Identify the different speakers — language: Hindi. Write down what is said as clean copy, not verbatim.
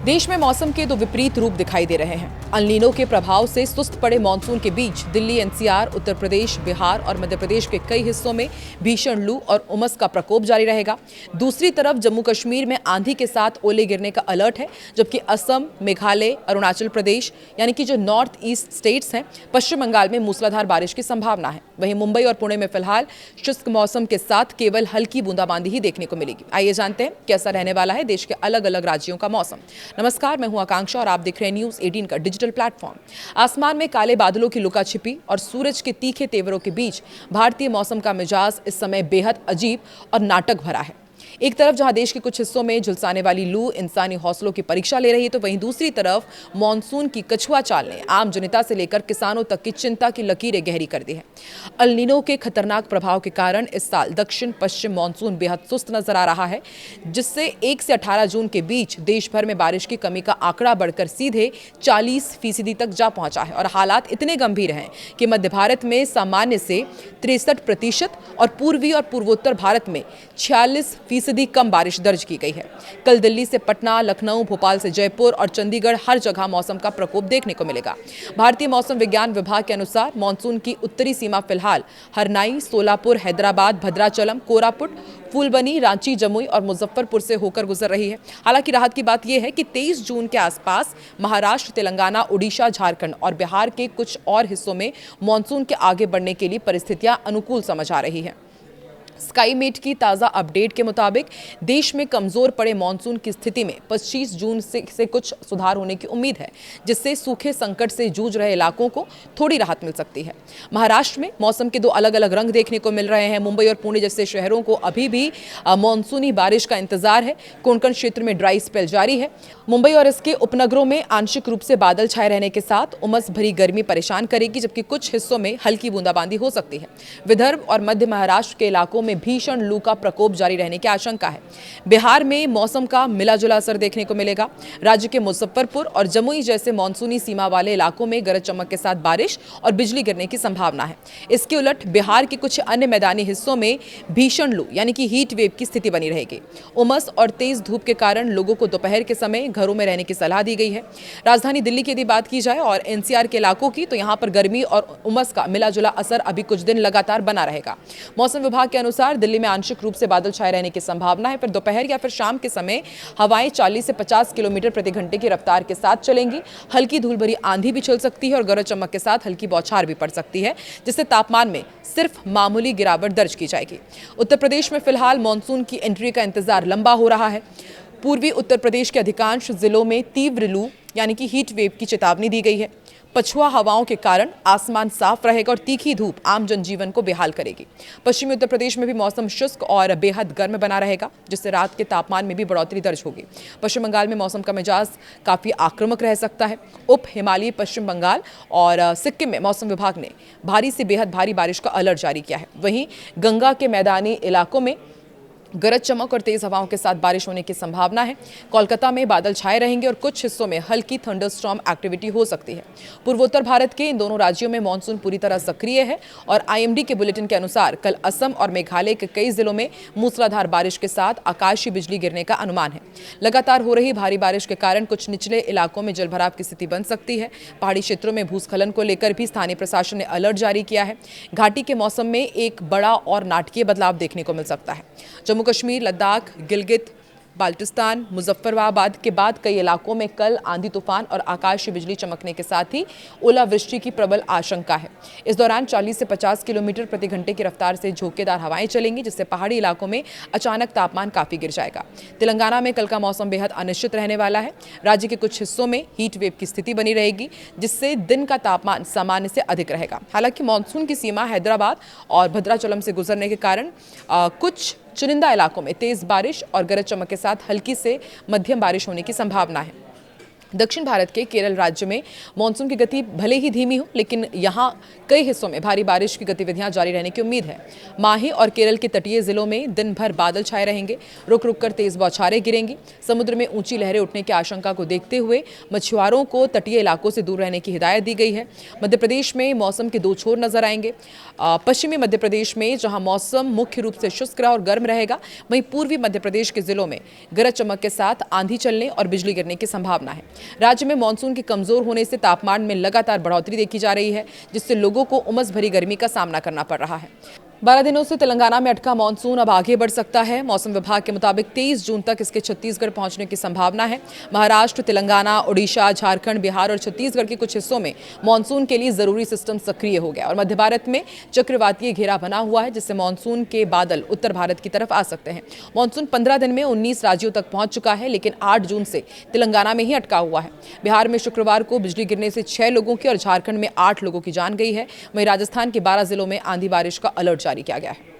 Speaker 1: देश में मौसम के दो विपरीत रूप दिखाई दे रहे हैं। अल नीनो के प्रभाव से सुस्त पड़े मानसून के बीच दिल्ली, एनसीआर, उत्तर प्रदेश, बिहार और मध्य प्रदेश के कई हिस्सों में भीषण लू और उमस का प्रकोप जारी रहेगा। दूसरी तरफ जम्मू कश्मीर में आंधी के साथ ओले गिरने का अलर्ट है, जबकि असम, मेघालय, अरुणाचल प्रदेश यानी कि जो नॉर्थ ईस्ट स्टेट्स हैं, पश्चिम बंगाल में मूसलाधार बारिश की संभावना है। वहीं मुंबई और पुणे में फिलहाल शुष्क मौसम के साथ केवल हल्की बूंदाबांदी ही देखने को मिलेगी। आइए जानते हैं कैसा रहने वाला है देश के अलग अलग राज्यों का मौसम। नमस्कार, मैं हूं आकांक्षा और आप देख रहे हैं न्यूज 18 का डिजिटल प्लेटफॉर्म। आसमान में काले बादलों की लुका छिपी और सूरज के तीखे तेवरों के बीच भारतीय मौसम का मिजाज इस समय बेहद अजीब और नाटक भरा है। एक तरफ जहां देश के कुछ हिस्सों में झुलसाने वाली लू इंसानी हौसलों की परीक्षा ले रही है, तो वहीं दूसरी तरफ मानसून की कछुआ चाल ने आम जनता से लेकर किसानों तक की चिंता की लकीरें गहरी कर दी है। अल नीनो के खतरनाक प्रभाव के कारण इस साल दक्षिण पश्चिम मानसून बेहद सुस्त नजर आ रहा है, जिससे 1 से 18 जून के बीच देश भर में बारिश की कमी का आंकड़ा बढ़कर सीधे 40% तक जा पहुंचा है और हालात इतने गंभीर हैं कि मध्य भारत में सामान्य से 63% और पूर्वी और पूर्वोत्तर भारत में 46% कम बारिश दर्ज की गई है। कल दिल्ली से पटना, लखनऊ, भोपाल से जयपुर और चंडीगढ़ हर जगह मौसम का प्रकोप देखने को मिलेगा। भारतीय मौसम विज्ञान विभाग के अनुसार मानसून की उत्तरी सीमा फिलहाल हरनाई, सोलापुर, हैदराबाद, भद्राचलम, कोरापुट, फूलबनी, रांची, जमुई और मुजफ्फरपुर से होकर गुजर रही है। हालांकि राहत की बात यह है कि 23 जून के आसपास महाराष्ट्र, तेलंगाना, उड़ीसा, झारखंड और बिहार के कुछ और हिस्सों में मानसून के आगे बढ़ने के लिए परिस्थितियां अनुकूल समझ आ रही है। स्काईमेट की ताज़ा अपडेट के मुताबिक देश में कमजोर पड़े मानसून की स्थिति में 25 जून से कुछ सुधार होने की उम्मीद है, जिससे सूखे संकट से जूझ रहे इलाकों को थोड़ी राहत मिल सकती है। महाराष्ट्र में मौसम के दो अलग अलग रंग देखने को मिल रहे हैं। मुंबई और पुणे जैसे शहरों को अभी भी मानसूनी बारिश का इंतजार है। कोंकण क्षेत्र में ड्राई स्पेल जारी है। मुंबई और इसके उपनगरों में आंशिक रूप से बादल छाए रहने के साथ उमस भरी गर्मी परेशान करेगी, जबकि कुछ हिस्सों में हल्की बूंदाबांदी हो सकती है। विदर्भ और मध्य महाराष्ट्र के इलाकों में भीषण लू का प्रकोप जारी रहने की आशंका है। बिहार में मौसम का मिला जुला असर देखने को मिलेगा। राज्य के मुजफ्फरपुर और जमुई जैसे मानसूनी सीमा वाले इलाकों में गरज चमक के साथ बारिश और बिजली गिरने की संभावना है। इसके उलट बिहार के कुछ अन्य मैदानी हिस्सों में भीषण लू यानी कि हीट वेव की स्थिति बनी रहेगी। उमस और तेज धूप के कारण लोगों को दोपहर के समय घरों में रहने की सलाह दी गई है। राजधानी दिल्ली की यदि बात की जाए और एनसीआर के इलाकों की, तो यहां पर गर्मी और उमस का मिला जुला असर अभी कुछ दिन लगातार बना रहेगा। मौसम विभाग के अनुसार दिल्ली में आंशिक रूप से बादल छाए रहने की संभावना है, पर दोपहर या फिर शाम के समय हवाएं 40 से 50 किलोमीटर प्रति घंटे की रफ्तार के साथ चलेंगी। हल्की धूल भरी आंधी भी चल सकती है और गरज चमक के साथ हल्की बौछार भी पड़ सकती है, जिससे तापमान में सिर्फ मामूली गिरावट दर्ज की जाएगी। उत्तर प्रदेश में फिलहाल मानसून की एंट्री का इंतजार लंबा हो रहा है। पूर्वी उत्तर प्रदेश के अधिकांश जिलों में तीव्र लू यानी कि हीट वेव की चेतावनी दी गई है। पछुआ हवाओं के कारण आसमान साफ रहेगा और तीखी धूप आम जनजीवन को बेहाल करेगी। पश्चिमी उत्तर प्रदेश में भी मौसम शुष्क और बेहद गर्म बना रहेगा, जिससे रात के तापमान में भी बढ़ोतरी दर्ज होगी। पश्चिम बंगाल में मौसम का मिजाज काफी आक्रामक रह सकता है। उप हिमालयी पश्चिम बंगाल और सिक्किम में मौसम विभाग ने भारी से बेहद भारी बारिश का अलर्ट जारी किया है। वहीं गंगा के मैदानी इलाकों में गरज चमक और तेज हवाओं के साथ बारिश होने की संभावना है। कोलकाता में बादल छाए रहेंगे और कुछ हिस्सों में हल्की थंडरस्टॉर्म एक्टिविटी हो सकती है। पूर्वोत्तर भारत के इन दोनों राज्यों में मानसून पूरी तरह सक्रिय है और आईएमडी के बुलेटिन के अनुसार कल असम और मेघालय के कई जिलों में मूसलाधार बारिश के साथ आकाशीय बिजली गिरने का अनुमान है। लगातार हो रही भारी बारिश के कारण कुछ निचले इलाकों में जलभराव की स्थिति बन सकती है। पहाड़ी क्षेत्रों में भूस्खलन को लेकर भी स्थानीय प्रशासन ने अलर्ट जारी किया है। घाटी के मौसम में एक बड़ा और नाटकीय बदलाव देखने को मिल सकता है। जम्मू कश्मीर, लद्दाख, गिलगित, बाल्टिस्तान, मुजफ्फराबाद के बाद कई इलाकों में कल आंधी तूफान और आकाशीय बिजली चमकने के साथ ही ओलावृष्टि की प्रबल आशंका है। इस दौरान 40 से 50 किलोमीटर प्रति घंटे की रफ्तार से झोंकेदार हवाएं चलेंगी, जिससे पहाड़ी इलाकों में अचानक तापमान काफी गिर जाएगा। तेलंगाना में कल का मौसम बेहद अनिश्चित रहने वाला है। राज्य के कुछ हिस्सों में हीट वेव की स्थिति बनी रहेगी, जिससे दिन का तापमान सामान्य से अधिक रहेगा। हालांकि मानसून की सीमा हैदराबाद और भद्राचलम से गुजरने के कारण कुछ चुनिंदा इलाकों में तेज बारिश और गरज चमक के साथ हल्की से मध्यम बारिश होने की संभावना है। दक्षिण भारत के केरल राज्य में मानसून की गति भले ही धीमी हो, लेकिन यहां कई हिस्सों में भारी बारिश की गतिविधियां जारी रहने की उम्मीद है। माही और केरल के तटीय जिलों में दिन भर बादल छाए रहेंगे, रुक रुक कर तेज बौछारें गिरेंगी। समुद्र में ऊंची लहरें उठने की आशंका को देखते हुए मछुआरों को तटीय इलाकों से दूर रहने की हिदायत दी गई है। मध्य प्रदेश में मौसम के दो छोर नजर आएंगे। पश्चिमी मध्य प्रदेश में जहां मौसम मुख्य रूप से शुष्क और गर्म रहेगा, वहीं पूर्वी मध्य प्रदेश के जिलों में गरज चमक के साथ आंधी चलने और बिजली गिरने की संभावना है। राज्य में मानसून के कमजोर होने से तापमान में लगातार बढ़ोतरी देखी जा रही है, जिससे लोगों को उमस भरी गर्मी का सामना करना पड़ रहा है। 12 दिनों से तेलंगाना में अटका मानसून अब आगे बढ़ सकता है। मौसम विभाग के मुताबिक 23 जून तक इसके छत्तीसगढ़ पहुंचने की संभावना है। महाराष्ट्र, तेलंगाना, ओडिशा, झारखंड, बिहार और छत्तीसगढ़ के कुछ हिस्सों में मानसून के लिए जरूरी सिस्टम सक्रिय हो गया और मध्य भारत में चक्रवातीय घेरा बना हुआ है, जिससे मानसून के बादल उत्तर भारत की तरफ आ सकते हैं। मानसून 15 दिन में 19 राज्यों तक पहुंच चुका है, लेकिन 8 जून से तेलंगाना में ही अटका हुआ है। बिहार में शुक्रवार को बिजली गिरने से 6 लोगों की और झारखंड में 8 लोगों की जान गई है। वहीं राजस्थान के 12 जिलों में आंधी बारिश का अलर्ट जारी किया गया है।